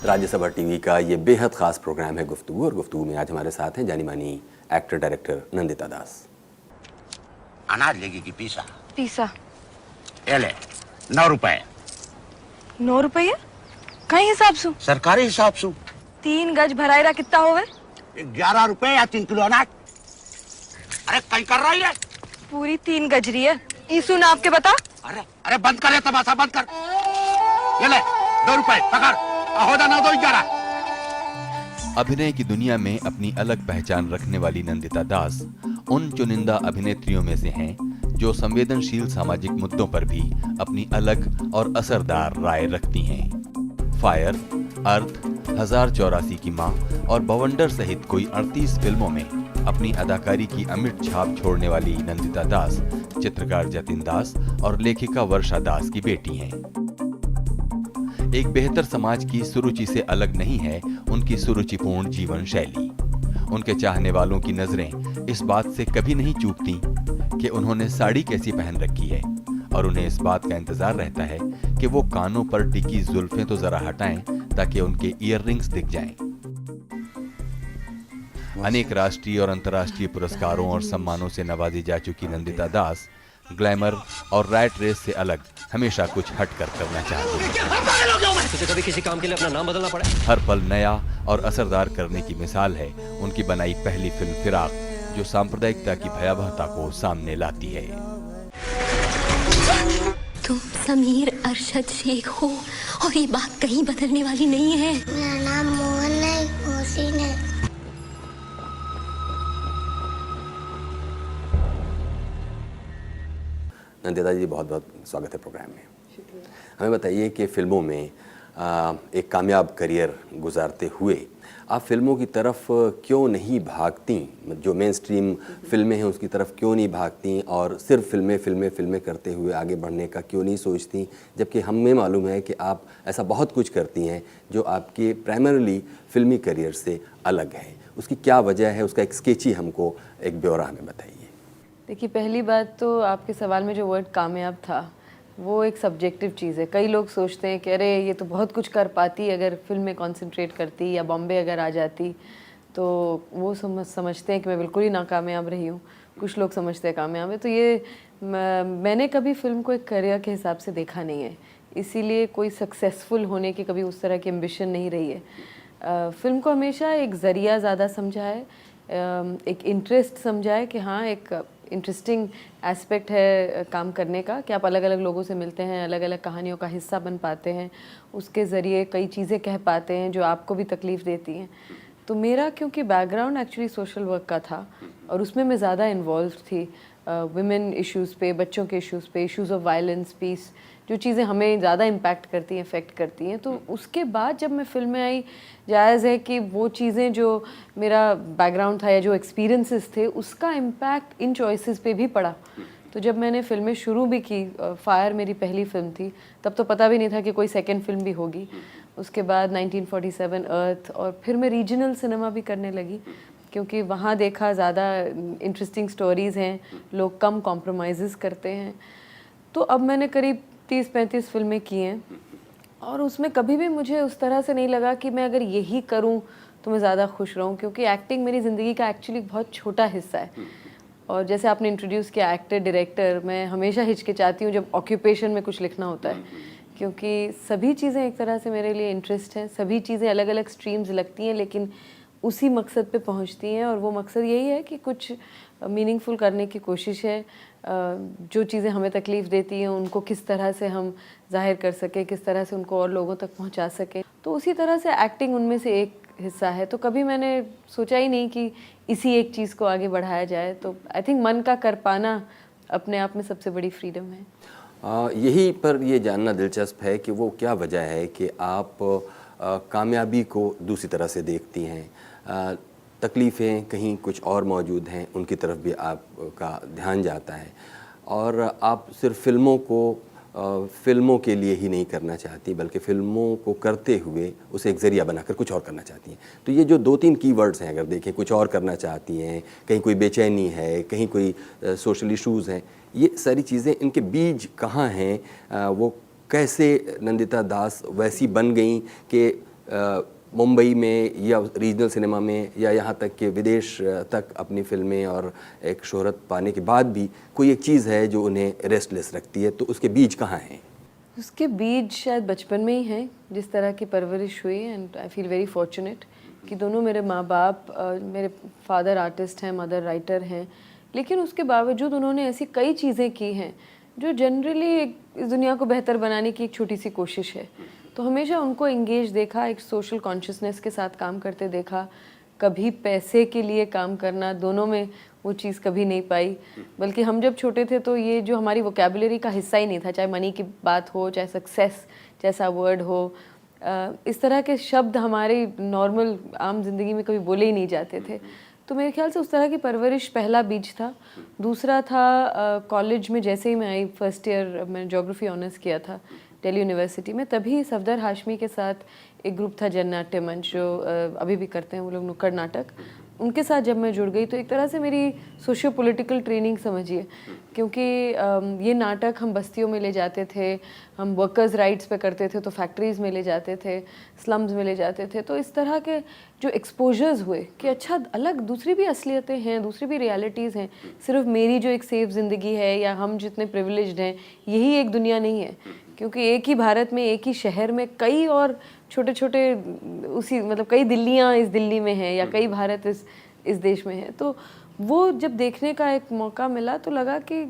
Rajya Sabha TV का ये बेहद ख़ास प्रोग्राम है गुफ्तगू, और गुफ्तगू में आज हमारे साथ हैं जानी मानी एक्टर डायरेक्टर नंदिता दास। अनाज लेगी कि पीसा? पीसा। ये ले 9 रुपए। 9 रुपये कई हिसाब से? सरकारी हिसाब से 3 गज भरायरा कितना होवे? 11 रुपए या 3 किलो अनाज। अरे कहीं कर रही है? पूरी 3 गजरी है। ईसु ना आपके बता। अरे अरे बंद कर, तमाशा बंद कर। ये ले 2 रुपए पकड़। होदा 9 2 11। अभिनय की दुनिया में अपनी अलग पहचान रखने वाली नंदिता दास उन चुनिंदा अभिनेत्रियों में से हैं जो संवेदनशील सामाजिक मुद्दों पर भी अपनी अलग और असरदार राय रखती हैं। फायर, अर्थ, 1084 की मां और बवंडर सहित कोई 38 फिल्मों में अपनी अदाकारी की अमिट छाप छोड़ने वाली नंदिता दास चित्रकार जतिन दास और लेखिका वर्षा दास की बेटी हैं। एक बेहतर समाज की सुरुचि से अलग नहीं है उनकी सुरुचिपूर्ण जीवन शैली। उनके चाहने वालों की नजरें इस बात से कभी नहीं चूकती कि उन्होंने साड़ी कैसी पहन रखी है, और उन्हें इस बात का इंतजार रहता है कि वो कानों पर टिकी जुल्फें तो जरा हटाएं ताकि उनके ईयररिंग्स दिख जाएं। अनेक राष्ट्रीय और अंतर्राष्ट्रीय पुरस्कारों और सम्मानों से नवाजी जा चुकी नंदिता दास ग्लैमर और रैट रेस से अलग हमेशा कुछ हटकर करना चाहती है। तुझे कभी किसी काम के लिए अपना नाम बदलना पड़ा? हर पल नया और असरदार करने की मिसाल है उनकी बनाई पहली फिल्म फिराक, जो सांप्रदायिकता की भयावहता को सामने लाती है। तुम समीर अरशद शेख हो और ये बात कहीं बदलने वाली नहीं है। मेरा नाम मोहन है, मोहसिन है। नंदिता जी, बहुत बहुत स्वागत है प्रोग्राम में। हमें बताइए कि फ़िल्मों में एक कामयाब करियर गुजारते हुए आप फिल्मों की तरफ क्यों नहीं भागती, जो मेन स्ट्रीम फिल्में हैं उसकी तरफ क्यों नहीं भागती, और सिर्फ फिल्में करते हुए आगे बढ़ने का क्यों नहीं सोचती, जबकि हमें मालूम है कि आप ऐसा बहुत कुछ करती हैं जो आपके प्राइमरीली फिल्मी करियर से अलग है। उसकी क्या वजह है, उसका एक स्केची हमको एक ब्यौरा हमें बताइए। देखिए, पहली बात तो आपके सवाल में जो वर्ड कामयाब था वो एक सब्जेक्टिव चीज़ है। कई लोग सोचते हैं कि अरे ये तो बहुत कुछ कर पाती अगर फिल्म में कॉन्सेंट्रेट करती, या बॉम्बे अगर आ जाती, तो वो समझते हैं कि मैं बिल्कुल ही नाकामयाब रही हूँ। कुछ लोग समझते हैं कामयाब है। तो ये मैंने कभी फिल्म को एक करियर के हिसाब से देखा नहीं है, इसीलिए कोई सक्सेसफुल होने की कभी उस तरह की एम्बिशन नहीं रही है। फिल्म को हमेशा एक ज़रिया ज़्यादा समझा है, एक इंटरेस्ट समझा है कि हाँ, एक इंटरेस्टिंग एस्पेक्ट है काम करने का कि आप अलग अलग लोगों से मिलते हैं, अलग अलग कहानियों का हिस्सा बन पाते हैं, उसके ज़रिए कई चीज़ें कह पाते हैं जो आपको भी तकलीफ़ देती हैं। तो मेरा क्योंकि बैकग्राउंड एक्चुअली सोशल वर्क का था और उसमें मैं ज़्यादा इन्वॉल्व थी, वुमेन इश्यूज़ पे, बच्चों के इश्यूज़ पे, इश्यूज़ ऑफ वायलेंस, पीस, जो चीज़ें हमें ज़्यादा इम्पैक्ट करती हैं, इफ़ेक्ट करती हैं। तो उसके बाद जब मैं फिल्म में आई, जायज़ है कि वो चीज़ें जो मेरा बैकग्राउंड था या जो एक्सपीरियंसेस थे उसका इम्पैक्ट इन चॉइसेस पे भी पड़ा। तो जब मैंने फिल्में शुरू भी की, फायर मेरी पहली फिल्म थी, तब तो पता भी नहीं था कि कोई सेकंड फिल्म भी होगी। उसके बाद 1947 अर्थ, और फिर मैं रीजनल सिनेमा भी करने लगी क्योंकि वहाँ देखा ज़्यादा इंटरेस्टिंग स्टोरीज़ हैं, लोग कम कॉम्प्रोमाइज़ करते हैं। तो अब मैंने करीब 30-35 फिल्में की हैं और उसमें कभी भी मुझे उस तरह से नहीं लगा कि मैं अगर यही करूं तो मैं ज़्यादा खुश रहूं, क्योंकि एक्टिंग मेरी ज़िंदगी का एक्चुअली बहुत छोटा हिस्सा है। और जैसे आपने इंट्रोड्यूस किया एक्टर डायरेक्टर, मैं हमेशा हिचकिचाती हूँ जब ऑक्यूपेशन में कुछ लिखना होता है, क्योंकि सभी चीज़ें एक तरह से मेरे लिए इंटरेस्ट हैं, सभी चीज़ें अलग अलग स्ट्रीम्स लगती हैं लेकिन उसी मकसद पे पहुंचती हैं, और वो मकसद यही है कि कुछ मीनिंगफुल करने की कोशिश है। जो चीज़ें हमें तकलीफ़ देती हैं उनको किस तरह से हम जाहिर कर सकें, किस तरह से उनको और लोगों तक पहुंचा सकें, तो उसी तरह से एक्टिंग उनमें से एक हिस्सा है। तो कभी मैंने सोचा ही नहीं कि इसी एक चीज़ को आगे बढ़ाया जाए। तो आई थिंक मन का कर पाना अपने आप में सबसे बड़ी फ्रीडम है। यही पर ये जानना दिलचस्प है कि वो क्या वजह है कि आप कामयाबी को दूसरी तरह से देखती हैं, तकलीफ़ें कहीं कुछ और मौजूद हैं, उनकी तरफ भी आपका ध्यान जाता है, और आप सिर्फ फ़िल्मों के लिए ही नहीं करना चाहती बल्कि फ़िल्मों को करते हुए उसे एक ज़रिया बनाकर कुछ और करना चाहती हैं। तो ये जो 2-3 कीवर्ड्स हैं, अगर देखें, कुछ और करना चाहती हैं, कहीं कोई बेचैनी है, कहीं कोई सोशल इश्यूज़ हैं, ये सारी चीज़ें, इनके बीज कहाँ हैं? वो कैसे नंदिता दास वैसी बन गई कि मुंबई में या रीजनल सिनेमा में या यहाँ तक कि विदेश तक अपनी फिल्में और एक शोहरत पाने के बाद भी कोई एक चीज़ है जो उन्हें रेस्टलेस रखती है, तो उसके बीज कहाँ हैं? उसके बीज शायद बचपन में ही हैं, जिस तरह की परवरिश हुई। And I feel very fortunate कि दोनों मेरे माँ बाप, मेरे फादर आर्टिस्ट हैं, मदर राइटर हैं, लेकिन उसके बावजूद उन्होंने ऐसी कई चीज़ें की हैं जो जनरली इस दुनिया को बेहतर बनाने की एक छोटी सी कोशिश है। तो हमेशा उनको एंगेज देखा, एक सोशल कॉन्शियसनेस के साथ काम करते देखा। कभी पैसे के लिए काम करना, दोनों में वो चीज़ कभी नहीं पाई। बल्कि हम जब छोटे थे तो ये जो हमारी वोकेबुलरी का हिस्सा ही नहीं था, चाहे मनी की बात हो, चाहे सक्सेस जैसा वर्ड हो, इस तरह के शब्द हमारे नॉर्मल आम जिंदगी में कभी बोले ही नहीं जाते थे। तो मेरे ख्याल से उस तरह की परवरिश पहला बीज था। दूसरा था कॉलेज में जैसे ही मैं आई, फर्स्ट ईयर मैंने ज्योग्राफी ऑनर्स किया था दिल्ली यूनिवर्सिटी में, तभी सफदर हाशमी के साथ एक ग्रुप था जननाट्य मंच, जो अभी भी करते हैं वो लोग, नुक्कड़ नाटक। उनके साथ जब मैं जुड़ गई तो एक तरह से मेरी सोशियो पॉलिटिकल ट्रेनिंग समझिए, क्योंकि ये नाटक हम बस्तियों में ले जाते थे, हम वर्कर्स राइट्स पे करते थे, तो फैक्ट्रीज़ में ले जाते थे, स्लम्स में ले जाते थे। तो इस तरह के जो एक्सपोजर्स हुए कि अच्छा अलग दूसरी भी असलियतें हैं, दूसरी भी रियलिटीज़ हैं, सिर्फ मेरी जो एक सेफ ज़िंदगी है या हम जितने प्रिविलेज्ड हैं यही एक दुनिया नहीं है। क्योंकि एक ही भारत में, एक ही शहर में कई और छोटे छोटे उसी मतलब कई दिल्लियाँ इस दिल्ली में हैं या कई भारत इस देश में है। तो वो जब देखने का एक मौका मिला तो लगा कि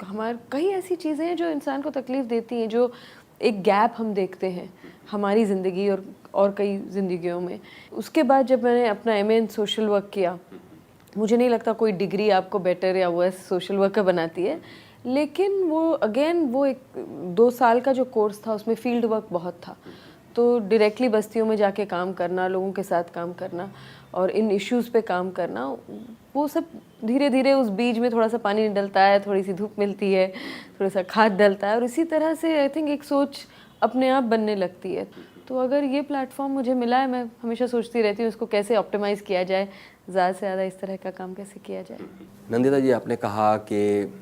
हमारे कई ऐसी चीज़ें हैं जो इंसान को तकलीफ़ देती हैं, जो एक गैप हम देखते हैं हमारी ज़िंदगी और कई ज़िंदगियों में। उसके बाद जब मैंने अपना MA इन सोशल वर्क किया, मुझे नहीं लगता कोई डिग्री आपको बेटर या वर्स सोशल वर्कर बनाती है, लेकिन वो अगेन वो एक 2 साल का जो कोर्स था उसमें फील्ड वर्क बहुत था। तो डायरेक्टली बस्तियों में जाके काम करना, लोगों के साथ काम करना और इन इश्यूज़ पे काम करना, वो सब धीरे धीरे उस बीज में थोड़ा सा पानी डलता है, थोड़ी सी धूप मिलती है, थोड़ा सा खाद डलता है और इसी तरह से आई थिंक एक सोच अपने आप बनने लगती है। तो अगर ये प्लेटफॉर्म मुझे मिला है, मैं हमेशा सोचती रहती हूँ इसको कैसे ऑप्टिमाइज़ किया जाए, ज़्यादा से ज़्यादा इस तरह का काम कैसे किया जाए। नंदिता जी, आपने कहा कि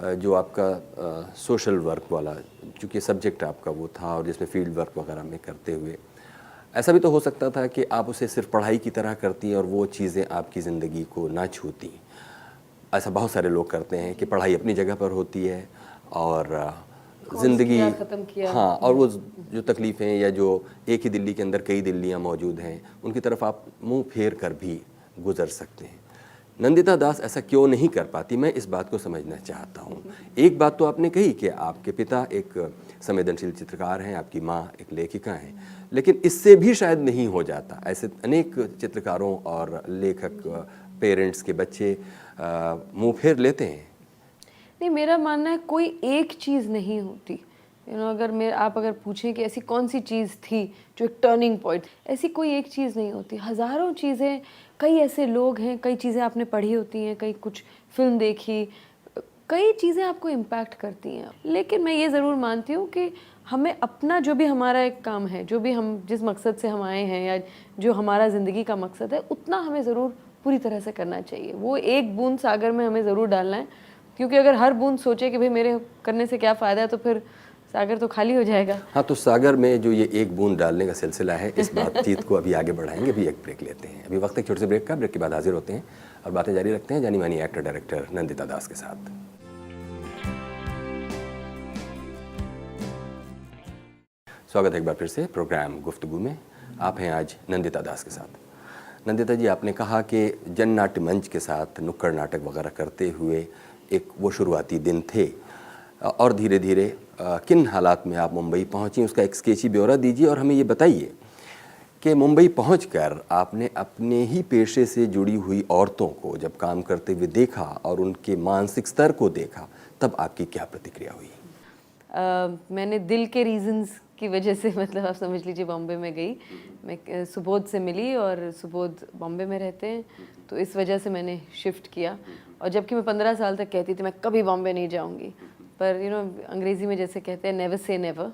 जो आपका सोशल वर्क वाला चूँकि सब्जेक्ट आपका वो था और जिसमें फील्ड वर्क वगैरह में करते हुए ऐसा भी तो हो सकता था कि आप उसे सिर्फ पढ़ाई की तरह करती और वो चीज़ें आपकी ज़िंदगी को ना छूती। ऐसा बहुत सारे लोग करते हैं कि पढ़ाई अपनी जगह पर होती है और ज़िंदगी ख़त्म किया, हाँ, और वो जो तकलीफ़ें या जो एक ही दिल्ली के अंदर कई दिल्लियाँ मौजूद हैं उनकी तरफ आप मुँह फेर कर भी गुजर सकते हैं। नंदिता दास ऐसा क्यों नहीं कर पाती, मैं इस बात को समझना चाहता हूँ। एक बात तो आपने कही कि आपके पिता एक संवेदनशील चित्रकार हैं, आपकी माँ एक लेखिका हैं, लेकिन इससे भी शायद नहीं हो जाता। ऐसे अनेक चित्रकारों और लेखक पेरेंट्स के बच्चे मुँह फेर लेते हैं। नहीं, मेरा मानना है कोई एक चीज़ नहीं होती। अगर आप पूछें कि ऐसी कौन सी चीज़ थी जो एक टर्निंग पॉइंट, ऐसी कोई एक चीज़ नहीं होती। हज़ारों चीज़ें, कई ऐसे लोग हैं, कई चीज़ें आपने पढ़ी होती हैं, कई कुछ फिल्म देखी, कई चीज़ें आपको इम्पैक्ट करती हैं। लेकिन मैं ये ज़रूर मानती हूँ कि हमें अपना जो भी हमारा एक काम है, जो भी हम जिस मकसद से हम आए हैं या जो हमारा ज़िंदगी का मकसद है, उतना हमें ज़रूर पूरी तरह से करना चाहिए। वो एक बूंद सागर में हमें ज़रूर डालना है, क्योंकि अगर हर बूंद सोचे कि भाई मेरे करने से क्या फ़ायदा है, तो फिर सागर तो खाली हो जाएगा। हाँ, तो सागर में जो ये एक बूंद डालने का सिलसिला है, इस बातचीत को अभी आगे बढ़ाएंगे। अभी एक ब्रेक लेते हैं। अभी वक्त एक छोटे से ब्रेक का, ब्रेक के बाद हाजिर होते हैं और बातें जारी रखते हैं जानी मानी एक्टर डायरेक्टर नंदिता दास के साथ। स्वागत है एक बार फिर से प्रोग्राम गुफ्तगू में। आप हैं आज नंदिता दास के साथ। नंदिता जी, आपने कहा कि जननाट्य मंच के साथ नुक्कड़ नाटक वगैरह करते हुए एक वो शुरुआती दिन थे और धीरे धीरे किन हालात में आप मुंबई पहुंची, उसका एक स्केची ब्यौरा दीजिए और हमें ये बताइए कि मुंबई पहुंचकर आपने अपने ही पेशे से जुड़ी हुई औरतों को जब काम करते हुए देखा और उनके मानसिक स्तर को देखा, तब आपकी क्या प्रतिक्रिया हुई? मैंने दिल के रीजंस की वजह से, मतलब आप समझ लीजिए, बॉम्बे में गई। मैं सुबोध से मिली और सुबोध बॉम्बे में रहते हैं, तो इस वजह से मैंने शिफ्ट किया। और जबकि मैं 15 साल तक कहती थी मैं कभी बॉम्बे नहीं जाऊंगी, पर अंग्रेज़ी में जैसे कहते हैं नेवर से नेवर,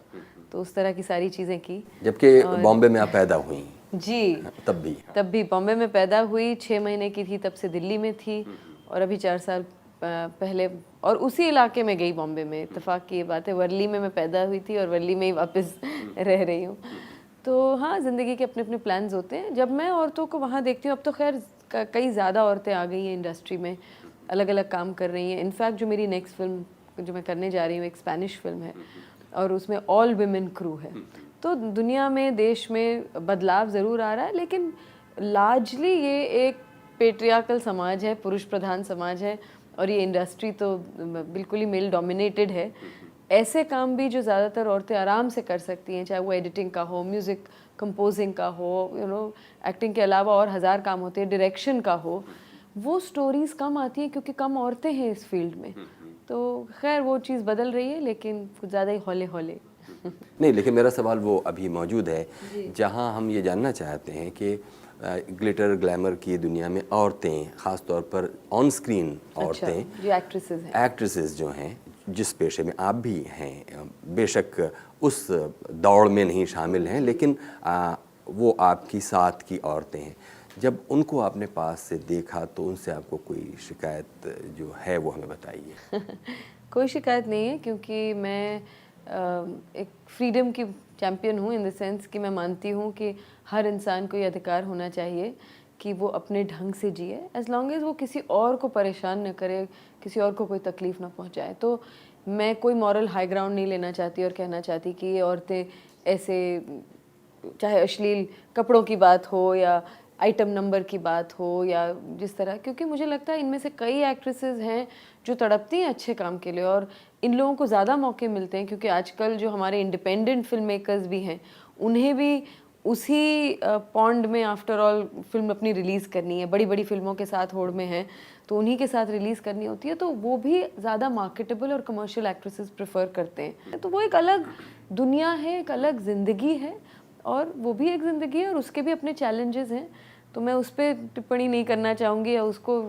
तो उस तरह की सारी चीज़ें की। जबकि बॉम्बे में आप पैदा हुई? जी, तब भी बॉम्बे में पैदा हुई। 6 महीने की थी तब से दिल्ली में थी और अभी 4 साल पहले और उसी इलाके में गई बॉम्बे में। इत्तेफाक की ये बात है, वर्ली में मैं पैदा हुई थी और वर्ली में ही वापस रह रही हूँ। तो हाँ, ज़िंदगी के अपने अपने प्लान्स होते हैं। जब मैं औरतों को वहाँ देखती हूँ, अब तो खैर कई ज़्यादा औरतें आ गई हैं इंडस्ट्री में, अलग अलग काम कर रही हैं। इनफैक्ट जो मेरी नेक्स्ट फिल्म जो मैं करने जा रही हूँ, एक स्पेनिश फिल्म है और उसमें ऑल विमेन क्रू है। तो दुनिया में, देश में बदलाव ज़रूर आ रहा है, लेकिन लार्जली ये एक पेट्रियार्कल समाज है, पुरुष प्रधान समाज है, और ये इंडस्ट्री तो बिल्कुल ही मेल डोमिनेटेड है। ऐसे काम भी जो ज़्यादातर औरतें आराम से कर सकती हैं, चाहे वो एडिटिंग का हो, म्यूज़िक कंपोजिंग का हो, एक्टिंग के अलावा और हज़ार काम होते हैं, डायरेक्शन का हो, वो स्टोरीज़ कम आती हैं क्योंकि कम औरतें हैं इस फील्ड में। तो खैर वो चीज़ बदल रही है, लेकिन कुछ ज़्यादा ही हौले हौले। नहीं, लेकिन मेरा सवाल वो अभी मौजूद है जहां हम ये जानना चाहते हैं कि ग्लिटर ग्लैमर की दुनिया में औरतें, ख़ास तौर पर ऑन स्क्रीन औरतें, जो एक्ट्रेसेस जो हैं, जिस पेशे में आप भी हैं, बेशक उस दौड़ में नहीं शामिल हैं, लेकिन वो आपकी साथ की औरतें हैं। जब उनको आपने पास से देखा तो उनसे आपको कोई शिकायत जो है वो हमें बताइए। कोई शिकायत नहीं है, क्योंकि मैं एक फ्रीडम की चैम्पियन हूँ, इन द सेंस कि मैं मानती हूँ कि हर इंसान को ये अधिकार होना चाहिए कि वो अपने ढंग से जिए, एज लॉन्ग एज वो किसी और को परेशान न करे, किसी और को कोई तकलीफ़ ना पहुँचाए। तो मैं कोई मॉरल हाई ग्राउंड नहीं लेना चाहती और कहना चाहती कि ये औरतें ऐसे, चाहे अश्लील कपड़ों की बात हो या आइटम नंबर की बात हो या जिस तरह, क्योंकि मुझे लगता है इनमें से कई एक्ट्रेसेस हैं जो तड़पती हैं अच्छे काम के लिए, और इन लोगों को ज़्यादा मौके मिलते हैं, क्योंकि आजकल जो हमारे इंडिपेंडेंट फिल्म मेकर्स भी हैं, उन्हें भी उसी पॉन्ड में आफ्टर ऑल फिल्म अपनी रिलीज़ करनी है, बड़ी बड़ी फिल्मों के साथ होड़ में है, तो उन्हीं के साथ रिलीज़ करनी होती है, तो वो भी ज़्यादा मार्केटेबल और कमर्शियल एक्ट्रेसेस प्रेफर करते हैं। तो वो एक अलग दुनिया है, एक अलग ज़िंदगी है, और वो भी एक ज़िंदगी है और उसके भी अपने चैलेंजेस हैं। तो मैं उस पर टिप्पणी नहीं करना चाहूँगी या उसको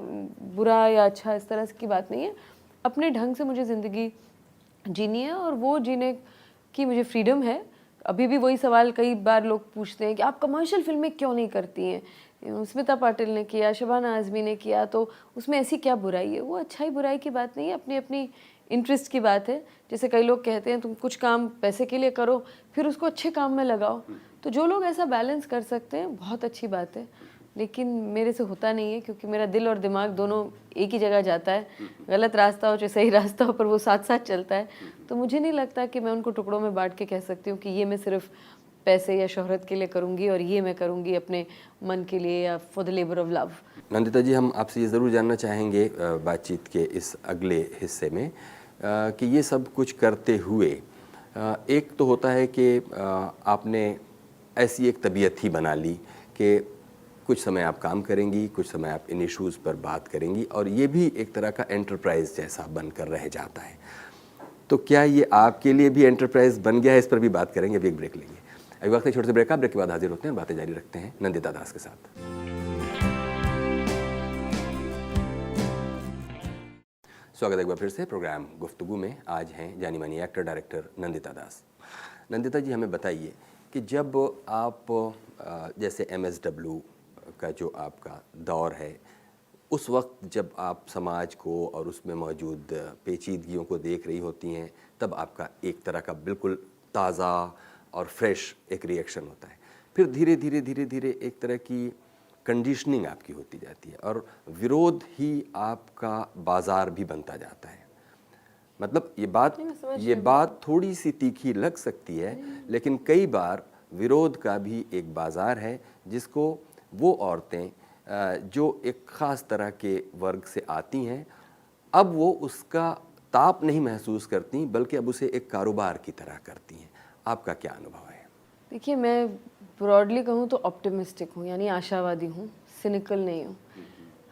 बुरा या अच्छा इस तरह की बात नहीं है। अपने ढंग से मुझे ज़िंदगी जीनी है और वो जीने की मुझे फ्रीडम है। अभी भी वही सवाल कई बार लोग पूछते हैं कि आप कमर्शियल फिल्में क्यों नहीं करती हैं? स्मिता पाटिल ने किया, शबाना आज़मी ने किया, तो उसमें ऐसी क्या बुराई है? वो अच्छाई बुराई की बात नहीं है, अपनी अपनी इंटरेस्ट की बात है। जैसे कई लोग कहते हैं तुम कुछ काम पैसे के लिए करो, फिर उसको अच्छे काम में लगाओ। तो जो लोग ऐसा बैलेंस कर सकते हैं, बहुत अच्छी बात है, लेकिन मेरे से होता नहीं है, क्योंकि मेरा दिल और दिमाग दोनों एक ही जगह जाता है। गलत रास्ता हो चाहे सही रास्ता हो, पर वो साथ साथ चलता है। तो मुझे नहीं लगता कि मैं उनको टुकड़ों में बांट के कह सकती हूँ कि ये मैं सिर्फ पैसे या शोहरत के लिए करूँगी और ये मैं करूँगी अपने मन के लिए या for the labour of love. Nandita ji, हम आपसे ये ज़रूर जानना चाहेंगे बातचीत के इस अगले हिस्से में कि ये सब कुछ करते हुए एक तो होता है कि आपने ऐसी एक तबीयत ही बना ली कि कुछ समय आप काम करेंगी, कुछ समय आप इन इश्यूज़ पर बात करेंगी, और ये भी एक तरह का एंटरप्राइज जैसा बनकर रह जाता है। तो क्या ये आपके लिए भी एंटरप्राइज बन गया है? इस पर भी बात करेंगे। अभी एक ब्रेक लेंगे। अभी वक्त है छोटे से ब्रेक का। ब्रेक के बाद हाजिर होते हैं, बातें जारी रखते हैं नंदिता दास के साथ। स्वागत है एक बार फिर से प्रोग्राम गुफ्तगू में। आज हैं जानी मानी एक्टर डायरेक्टर नंदिता दास। नंदिता जी, हमें बताइए कि जब आप जैसे MSW का जो आपका दौर है, उस वक्त जब आप समाज को और उसमें मौजूद पेचीदगियों को देख रही होती हैं, तब आपका एक तरह का बिल्कुल ताज़ा और फ्रेश एक रिएक्शन होता है। फिर धीरे धीरे धीरे धीरे एक तरह की कंडीशनिंग आपकी होती जाती है और विरोध ही आपका बाज़ार भी बनता जाता है। मतलब ये बात थोड़ी सी तीखी लग सकती है, लेकिन कई बार विरोध का भी एक बाज़ार है जिसको वो औरतें जो एक ख़ास तरह के वर्ग से आती हैं, अब वो उसका ताप नहीं महसूस करती, बल्कि अब उसे एक कारोबार की तरह करती हैं। आपका क्या अनुभव है? देखिए, मैं ब्रॉडली कहूँ तो ऑप्टिमिस्टिक हूँ, यानी आशावादी हूँ, सिनिकल नहीं हूँ।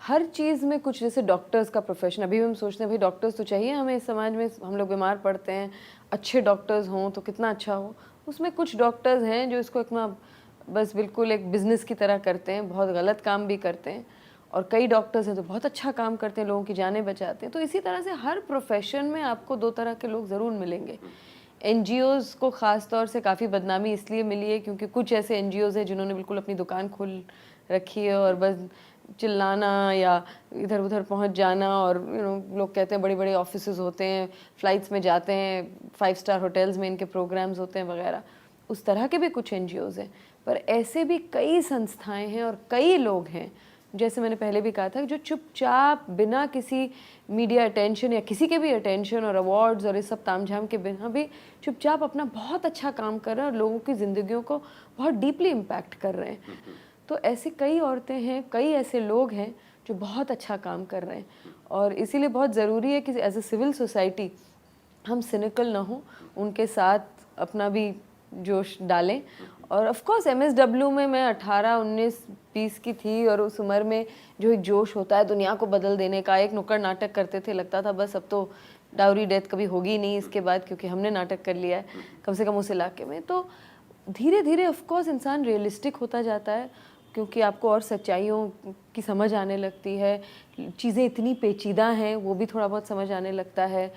हर चीज़ में कुछ, जैसे डॉक्टर्स का प्रोफेशन, अभी भी हम सोचते हैं भाई डॉक्टर्स तो चाहिए हमें इस समाज में, हम लोग बीमार पड़ते हैं, अच्छे डॉक्टर्स हों तो कितना अच्छा हो। उसमें कुछ डॉक्टर्स हैं जो इसको इतना बस बिल्कुल एक बिज़नेस की तरह करते हैं, बहुत गलत काम भी करते हैं, और कई डॉक्टर्स हैं तो बहुत अच्छा काम करते हैं, लोगों की जानें बचाते हैं। तो इसी तरह से हर प्रोफेशन में आपको दो तरह के लोग ज़रूर मिलेंगे। NGOs को ख़ास तौर से काफ़ी बदनामी इसलिए मिली है क्योंकि कुछ ऐसे NGOs हैं जिन्होंने बिल्कुल अपनी दुकान खोल रखी है और बस चिल्लाना या इधर उधर पहुंच जाना, और लोग कहते हैं बड़े बड़े ऑफिसेज होते हैं, फ़्लाइट्स में जाते हैं, 5 स्टार होटल्स में इनके प्रोग्राम्स होते हैं वगैरह। उस तरह के भी कुछ NGOs हैं, पर ऐसे भी कई संस्थाएं हैं और कई लोग हैं, जैसे मैंने पहले भी कहा था, जो चुपचाप बिना किसी मीडिया अटेंशन या किसी के भी अटेंशन और अवार्ड्स और इस सब तामझाम के बिना भी चुपचाप अपना बहुत अच्छा काम कर रहे हैं और लोगों की ज़िंदगियों को बहुत डीपली इम्पैक्ट कर रहे हैं। तो ऐसी कई औरतें हैं, कई ऐसे लोग हैं जो बहुत अच्छा काम कर रहे हैं, और इसीलिए बहुत ज़रूरी है कि एज ए सिविल सोसाइटी हम सिनिकल ना हो, उनके साथ अपना भी जोश डालें। और ऑफ कोर्स MSW में मैं 18, 19, 20 की थी, और उस उम्र में जो एक जोश होता है दुनिया को बदल देने का, एक नुक्कड़ नाटक करते थे, लगता था बस अब तो डाउरी डेथ कभी होगी नहीं इसके बाद, क्योंकि हमने नाटक कर लिया है कम से कम उस इलाके में। तो धीरे धीरे ऑफ कोर्स इंसान रियलिस्टिक होता जाता है, क्योंकि आपको और सच्चाइयों की समझ आने लगती है, चीज़ें इतनी पेचीदा हैं वो भी थोड़ा बहुत समझ आने लगता है।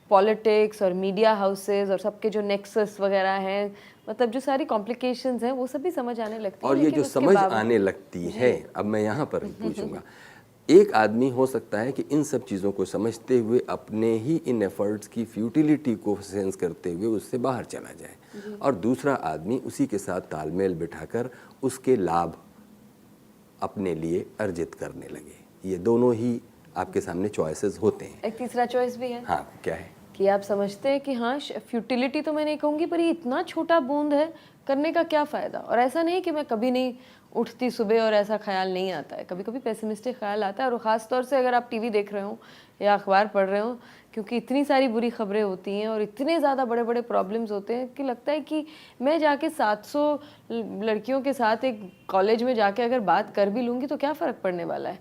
पॉलिटिक्स और मीडिया हाउसेस और सबके जो नेक्सस वगैरह हैं, मतलब जो सारी कॉम्प्लिकेशंस हैं वो सब भी समझ आने लगती है। और ये जो समझ आने लगती है, अब मैं यहाँ पर पूछूंगा, एक आदमी हो सकता है कि इन सब चीज़ों को समझते हुए अपने ही इन एफर्ट्स की फ्यूटिलिटी को सेंस करते हुए उससे बाहर चला जाए, और दूसरा आदमी उसी के साथ तालमेल बिठाकर उसके लाभ अपने लिए अर्जित करने लगे। ये दोनों ही आपके सामने चॉइसेस होते हैं। एक तीसरा चॉइस भी है। हाँ, क्या है? कि आप समझते हैं कि हाँ, फ्यूटिलिटी तो मैं नहीं कहूँगी, पर ये इतना छोटा बूंद है, करने का क्या फ़ायदा। और ऐसा नहीं कि मैं कभी नहीं उठती सुबह और ऐसा ख्याल नहीं आता है, कभी कभी पेसिमिस्टिक ख्याल आता है। और ख़ास तौर से अगर आप टीवी देख रहे हो या अखबार पढ़ रहे हो, क्योंकि इतनी सारी बुरी खबरें होती हैं और इतने ज़्यादा बड़े बड़े प्रॉब्लम्स होते हैं कि लगता है कि मैं जाके 700 लड़कियों के साथ एक कॉलेज में जाके अगर बात कर भी लूँगी तो क्या फ़र्क पड़ने वाला है।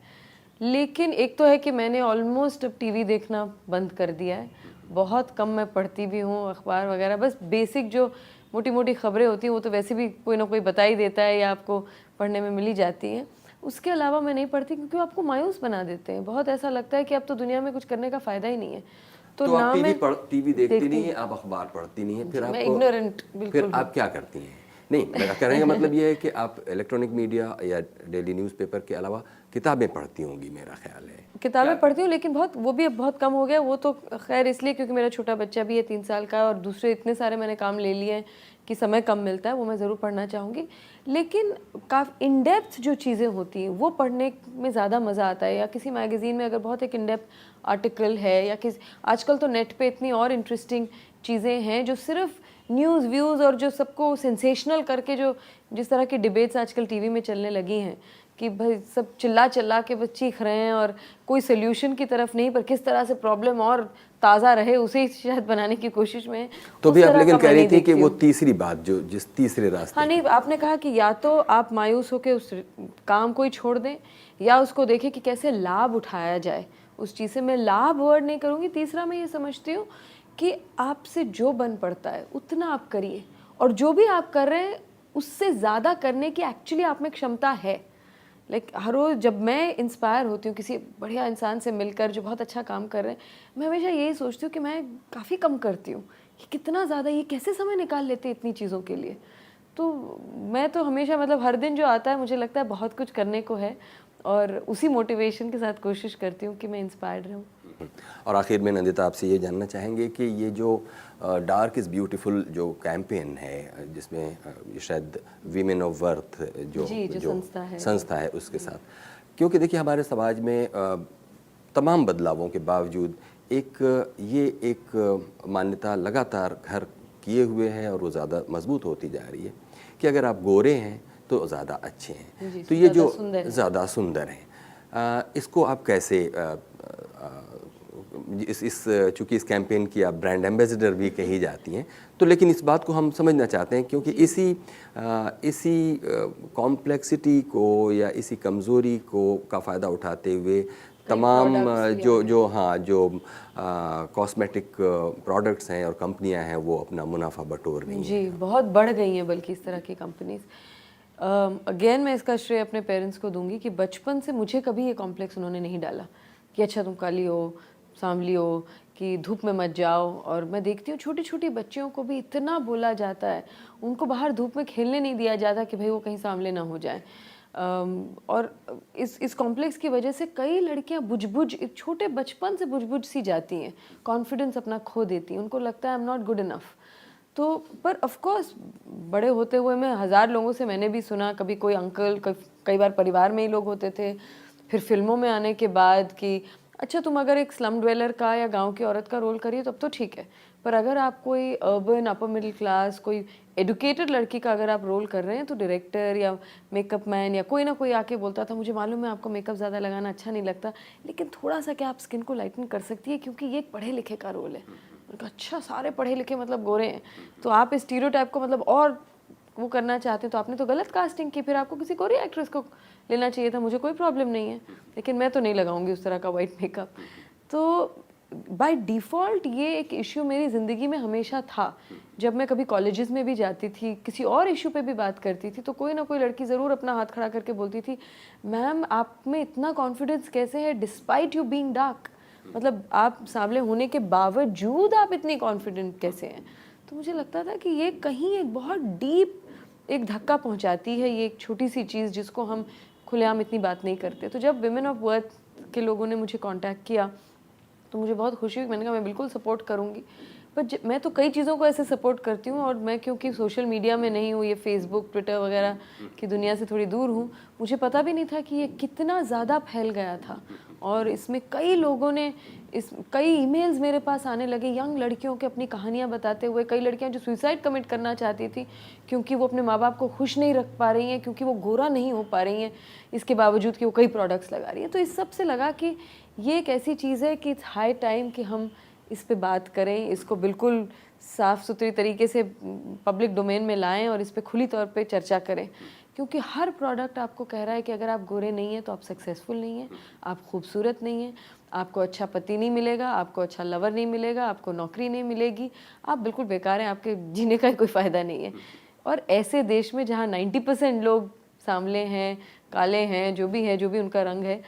लेकिन एक तो है कि मैंने ऑलमोस्ट अब टीवी देखना बंद कर दिया है, बहुत कम मैं पढ़ती भी हूँ अखबार वगैरह। बस बेसिक जो मोटी मोटी खबरें होती हैं वो तो वैसे भी कोई ना कोई बता ही देता है या आपको पढ़ने में मिल ही जाती हैं। उसके अलावा मैं नहीं पढ़ती, क्योंकि वो आपको मायूस बना देते हैं। बहुत ऐसा लगता है कि अब तो दुनिया में कुछ करने का फ़ायदा ही नहीं है। तो तो ना आप मैं टीवी देखती नहीं है, आप अखबार पढ़ती नहीं है, फिर मैं आपको ignorant बिल्कुल फिर आप क्या करती हैं? नहीं, मेरा कहने का मतलब ये है कि आप इलेक्ट्रॉनिक मीडिया या डेली न्यूज़पेपर के अलावा किताबें पढ़ती होंगी, मेरा ख्याल है। किताबें पढ़ती हूँ, लेकिन बहुत, वो भी अब बहुत कम हो गया। वो तो खैर इसलिए क्योंकि मेरा छोटा बच्चा भी है 3 साल का, और दूसरे इतने सारे मैंने काम ले लिए हैं कि समय कम मिलता है। वो मैं ज़रूर पढ़ना चाहूँगी, लेकिन काफ़ी इन डेप्थ जो चीज़ें होती हैं वो पढ़ने में ज़्यादा मज़ा आता है। या किसी मैगज़ीन में अगर बहुत एक इन डेप्थ आर्टिकल है, या किसी, आजकल तो नेट पे इतनी और इंटरेस्टिंग चीज़ें हैं जो सिर्फ न्यूज़ व्यूज़ और जो सबको सेंसेशनल करके, जो जिस तरह की डिबेट्स आजकल टीवी में चलने लगी हैं कि भाई सब चिल्ला चिल्ला के बस चीख रहे हैं और कोई सोल्यूशन की तरफ नहीं, पर किस तरह से प्रॉब्लम और ताज़ा रहे उसे ही शायद बनाने की कोशिश में। तो भी आप लेकिन कह रही थी कि वो हूँ। तीसरी बात जो जिस तीसरे रास्ते हाँ नहीं, आपने कहा कि या तो आप मायूस होकर उस काम को ही छोड़ दें, या उसको देखें कि कैसे लाभ उठाया जाए उस चीज़ से। मैं लाभ वर्ड नहीं करूँगी। तीसरा मैं ये समझती हूँ कि आपसे जो बन पड़ता है उतना आप करिए, और जो भी आप कर रहे हैं उससे ज़्यादा करने की एक्चुअली आप में क्षमता है। हर रोज़ जब मैं इंस्पायर होती हूँ किसी बढ़िया इंसान से मिलकर जो बहुत अच्छा काम कर रहे हैं, मैं हमेशा यही सोचती हूँ कि मैं काफ़ी कम करती हूँ, कि कितना ज़्यादा ये कैसे समय निकाल लेते हैं इतनी चीज़ों के लिए। तो मैं तो हमेशा, मतलब हर दिन जो आता है मुझे लगता है बहुत कुछ करने को है, और उसी मोटिवेशन के साथ कोशिश करती हूँ कि मैं इंस्पायर्ड रहूँ। और आखिर में नंदिता आपसे ये जानना चाहेंगे कि ये जो डार्क इज़ ब्यूटीफुल जो कैंपेन है, जिसमें शायद वीमेन ऑफ वर्थ जो संस्था है उसके साथ, क्योंकि देखिए हमारे समाज में तमाम बदलावों के बावजूद एक मान्यता लगातार घर किए हुए है, और वो ज़्यादा मजबूत होती जा रही है कि अगर आप गोरे हैं तो ज़्यादा अच्छे हैं, तो ये जो ज़्यादा सुंदर हैं, इसको आप कैसे चूँकि इस कैंपेन की आप ब्रांड एम्बेसडर भी कही जाती हैं, तो लेकिन इस बात को हम समझना चाहते हैं, क्योंकि इसी कॉम्प्लेक्सिटी को या इसी कमज़ोरी को का फ़ायदा उठाते हुए तमाम जो कॉस्मेटिक प्रोडक्ट्स हैं और कंपनियां हैं वो अपना मुनाफा बटोर रही हैं। जी, बहुत बढ़ गई हैं बल्कि इस तरह की कंपनीज। अगेन मैं इसका श्रेय अपने पेरेंट्स को दूंगी कि बचपन से मुझे कभी ये कॉम्प्लेक्स उन्होंने नहीं डाला कि अच्छा तुम काली हो, सांवली हो, कि धूप में मत जाओ। और मैं देखती हूँ छोटी छोटी बच्चियों को भी इतना बोला जाता है, उनको बाहर धूप में खेलने नहीं दिया जाता कि भाई वो कहीं सांवले ना हो जाए। और इस कॉम्प्लेक्स की वजह से कई लड़कियां बुझ छोटे बचपन से बुझ सी जाती हैं, कॉन्फिडेंस अपना खो देती हैं, उनको लगता है I am not good enough. तो पर ऑफ कोर्स बड़े होते हुए मैं हज़ार लोगों से मैंने भी सुना, कभी कोई अंकल, कई बार परिवार में ही लोग होते थे, फिर फिल्मों में आने के बाद कि अच्छा तुम अगर एक स्लम ड्वेलर का या गांव की औरत का रोल करिए तब तो ठीक है, पर अगर आप कोई अर्बन अपर मिडिल क्लास कोई एडुकेटेड लड़की का अगर आप रोल कर रहे हैं तो डायरेक्टर या मेकअप मैन या कोई ना कोई आके बोलता था मुझे मालूम है आपको मेकअप ज़्यादा लगाना अच्छा नहीं लगता, लेकिन थोड़ा सा क्या आप स्किन को लाइटन कर सकती है क्योंकि ये एक पढ़े लिखे का रोल है। मैंने कहा अच्छा सारे पढ़े लिखे मतलब गोरे हैं, तो आप इस स्टीरियोटाइप को मतलब और वो करना चाहते हैं तो आपने तो गलत कास्टिंग की, फिर आपको किसी गोरी एक्ट्रेस को लेना चाहिए था। मुझे कोई प्रॉब्लम नहीं है, लेकिन मैं तो नहीं लगाऊंगी उस तरह का वाइट मेकअप। तो बाय डिफ़ॉल्ट ये एक इश्यू मेरी ज़िंदगी में हमेशा था। जब मैं कभी कॉलेजेस में भी जाती थी, किसी और इश्यू पे भी बात करती थी, तो कोई ना कोई लड़की ज़रूर अपना हाथ खड़ा करके बोलती थी, मैम आप में इतना कॉन्फिडेंस कैसे है डिस्पाइट यू बीइंग डार्क, मतलब आप सांवले होने के बावजूद आप इतनी कॉन्फिडेंट कैसे हैं। तो मुझे लगता था कि ये कहीं एक बहुत डीप एक धक्का पहुंचाती है, ये एक छोटी सी चीज़ जिसको हम खुलेआम इतनी बात नहीं करते। तो जब विमेन ऑफ वर्थ के लोगों ने मुझे कांटेक्ट किया तो मुझे बहुत खुशी हुई, मैंने कहा मैं बिल्कुल सपोर्ट करूँगी। पर मैं तो कई चीज़ों को ऐसे सपोर्ट करती हूँ, और मैं क्योंकि सोशल मीडिया में नहीं हूँ, ये फेसबुक ट्विटर वगैरह की दुनिया से थोड़ी दूर हूँ, मुझे पता भी नहीं था कि ये कितना ज़्यादा फैल गया था। और इसमें कई लोगों ने कई ईमेल्स मेरे पास आने लगे यंग लड़कियों के अपनी कहानियाँ बताते हुए, कई लड़कियाँ जो सुसाइड कमिट करना चाहती थी क्योंकि वो अपने माँ बाप को खुश नहीं रख पा रही हैं, क्योंकि वो गोरा नहीं हो पा रही हैं, इसके बावजूद कि वो कई प्रोडक्ट्स लगा रही हैं। तो इस सब से लगा कि ये एक ऐसी चीज़ है कि इट्स हाई टाइम कि हम इस पे बात करें, इसको बिल्कुल साफ़ सुथरी तरीके से पब्लिक डोमेन में लाएं और इस पे खुली तौर पे चर्चा करें, क्योंकि हर प्रोडक्ट आपको कह रहा है कि अगर आप गोरे नहीं हैं तो आप सक्सेसफुल नहीं हैं, आप खूबसूरत नहीं हैं, आपको अच्छा पति नहीं मिलेगा, आपको अच्छा लवर नहीं मिलेगा, आपको नौकरी नहीं मिलेगी, आप बिल्कुल बेकार हैं, आपके जीने का कोई फ़ायदा नहीं है। और ऐसे देश में जहाँ 90% लोग सांवले हैं, काले हैं, जो भी उनका रंग है,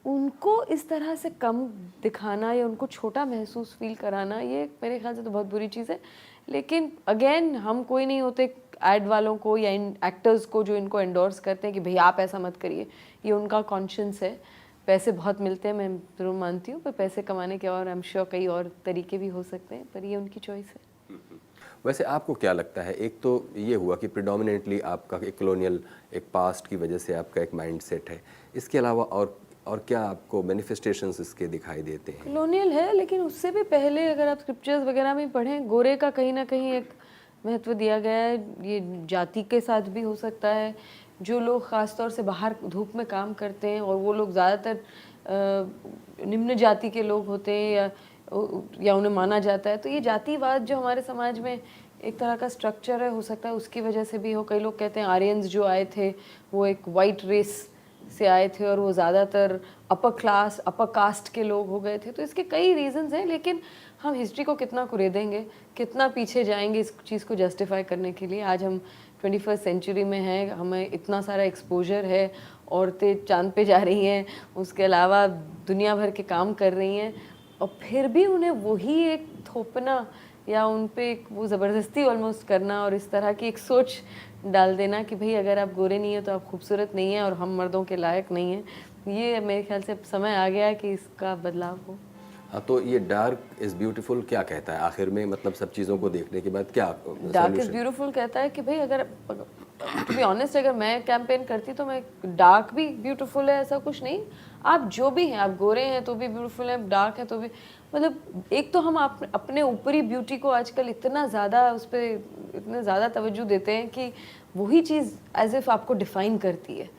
उनको इस तरह से कम दिखाना या उनको छोटा महसूस फील कराना, ये मेरे ख्याल से तो बहुत बुरी चीज़ है। लेकिन अगेन हम कोई नहीं होते एड वालों को या इन एक्टर्स को जो इनको एंडोर्स करते हैं कि भाई आप ऐसा मत करिए, ये उनका कॉन्शियंस है। पैसे बहुत मिलते हैं, मैं ज़रूर मानती हूँ, पर पैसे कमाने के और आई एम श्योर कई और तरीके भी हो सकते हैं, पर ये उनकी चॉइस है। वैसे आपको क्या लगता है, एक तो ये हुआ कि प्रिडोमिनेटली आपका एक कॉलोनियल एक पास्ट की वजह से आपका एक माइंड सेट है, इसके अलावा और क्या आपको मैनिफेस्टेशंस इसके दिखाई देते हैं? कॉलोनियल है, लेकिन उससे भी पहले अगर आप स्क्रिप्चर्स वगैरह में पढ़ें, गोरे का कहीं ना कहीं एक महत्व दिया गया है। ये जाति के साथ भी हो सकता है, जो लोग ख़ास तौर से बाहर धूप में काम करते हैं और वो लोग ज़्यादातर निम्न जाति के लोग होते हैं या उन्हें माना जाता है, तो ये जातिवाद जो हमारे समाज में एक तरह का स्ट्रक्चर है, हो सकता है उसकी वजह से भी हो। कई लोग कहते हैं आर्यंस जो आए थे वो एक वाइट रेस से आए थे और वो ज़्यादातर अपर कास्ट के लोग हो गए थे, तो इसके कई रीजंस हैं। लेकिन हम हिस्ट्री को कितना कुरेदेंगे, कितना पीछे जाएंगे इस चीज़ को जस्टिफाई करने के लिए। आज हम 21st सेंचुरी में हैं, हमें इतना सारा एक्सपोजर है, औरतें चांद पे जा रही हैं, उसके अलावा दुनिया भर के काम कर रही हैं, और फिर भी उन्हें वही एक थोपना या उन पे वो ज़बरदस्ती ऑलमोस्ट करना और इस तरह की एक सोच डाल देना कि भाई अगर आप गोरे नहीं हैं तो आप खूबसूरत नहीं हैं और हम मर्दों के लायक नहीं हैं, ये मेरे ख्याल से समय आ गया है कि इसका बदलाव हो। हाँ, तो ये डार्क इज़ ब्यूटीफुल क्या कहता है आखिर में, मतलब सब चीज़ों को देखने के बाद क्या डार्क इज़ ब्यूटीफुल कहता है कि भाई अगर टू बी ऑनेस्ट अगर मैं कैंपेन करती तो मैं डार्क भी ब्यूटीफुल है ऐसा कुछ नहीं, आप जो भी हैं, आप गोरे हैं तो भी ब्यूटीफुल हैं, डार्क है तो भी, मतलब एक तो हम अपने ऊपरी ब्यूटी को आजकल इतना ज़्यादा उस पर इतने ज़्यादा तवज्जो देते हैं कि वही चीज़ एज इफ़ आपको डिफ़ाइन करती है।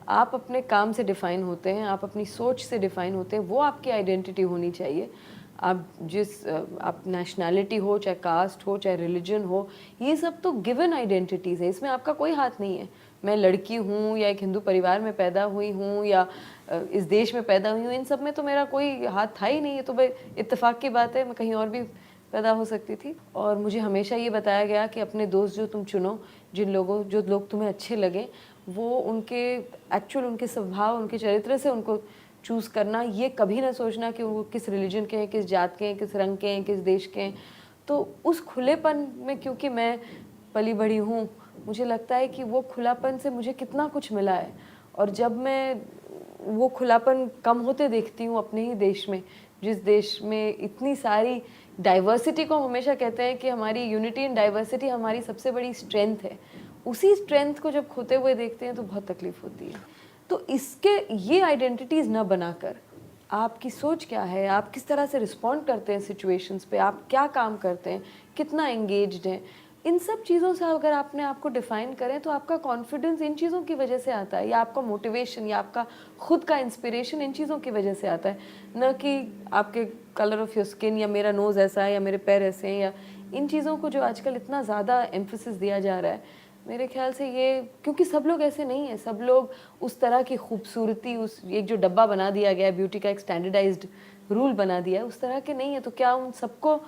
आप अपने काम से डिफ़ाइन होते हैं, आप अपनी सोच से डिफ़ाइन होते हैं, वो आपकी आइडेंटिटी होनी चाहिए। आप नेशनैलिटी हो, चाहे कास्ट हो, चाहे रिलीजन हो, ये सब तो गिवन आइडेंटिटीज़ है, इसमें आपका कोई हाथ नहीं है। मैं लड़की हूँ या एक हिंदू परिवार में पैदा हुई हूँ या इस देश में पैदा हुई हूँ, इन सब में तो मेरा कोई हाथ था ही नहीं। ये तो भाई इत्तेफाक की बात है, मैं कहीं और भी पैदा हो सकती थी। और मुझे हमेशा ये बताया गया कि अपने दोस्त जो तुम चुनो, जो लोग तुम्हें अच्छे लगे, वो उनके स्वभाव, उनके चरित्र से उनको चूज़ करना, ये कभी ना सोचना कि वो किस रिलीजन के हैं, किस जात के हैं, किस रंग के हैं, किस देश के हैं। तो उस खुलेपन में क्योंकि मैं पली बड़ी हूँ, मुझे लगता है कि वो खुलापन से मुझे कितना कुछ मिला है। और जब मैं वो खुलापन कम होते देखती हूँ अपने ही देश में, जिस देश में इतनी सारी डाइवर्सिटी को हम हमेशा कहते हैं कि हमारी यूनिटी इन डाइवर्सिटी हमारी सबसे बड़ी स्ट्रेंथ है, उसी स्ट्रेंथ को जब खोते हुए देखते हैं तो बहुत तकलीफ होती है। तो इसके ये आइडेंटिटीज़ न बनाकर आपकी सोच क्या है, आप किस तरह से रिस्पॉन्ड करते हैं सिचुएशंस पे, आप क्या काम करते हैं, कितना एंगेज्ड हैं, इन सब चीज़ों से अगर आपने आपको डिफ़ाइन करें तो आपका कॉन्फिडेंस इन चीज़ों की वजह से आता है, या आपका मोटिवेशन या आपका खुद का इंस्पिरेशन इन चीज़ों की वजह से आता है, न कि आपके कलर ऑफ योर स्किन या मेरा नोज़ ऐसा है या मेरे पैर ऐसे हैं, या इन चीज़ों को जो आजकल इतना ज़्यादा एम्फेसिस दिया जा रहा है। मेरे ख्याल से ये, क्योंकि सब लोग ऐसे नहीं हैं, सब लोग उस तरह की खूबसूरती, उस एक जो डब्बा बना दिया गया है ब्यूटी का, एक स्टैंडर्डाइज्ड रूल बना दिया है, उस तरह के नहीं है। तो क्या उन सबको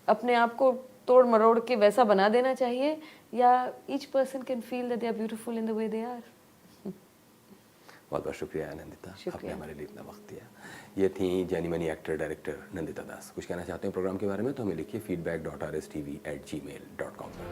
अपने आप को तोड़ मरोड़ के वैसा बना देना चाहिए, या each person can feel that they are beautiful in the way they are. बहुत बहुत शुक्रिया नंदिता, शुक्रिया। आपने हमारे लिए इतना वक्त दिया। ये थी जानी मानी एक्टर डायरेक्टर नंदिता दास। कुछ कहना चाहते हैं प्रोग्राम के बारे में तो हमें लिखिए feedback.rstv@gmail.com पर।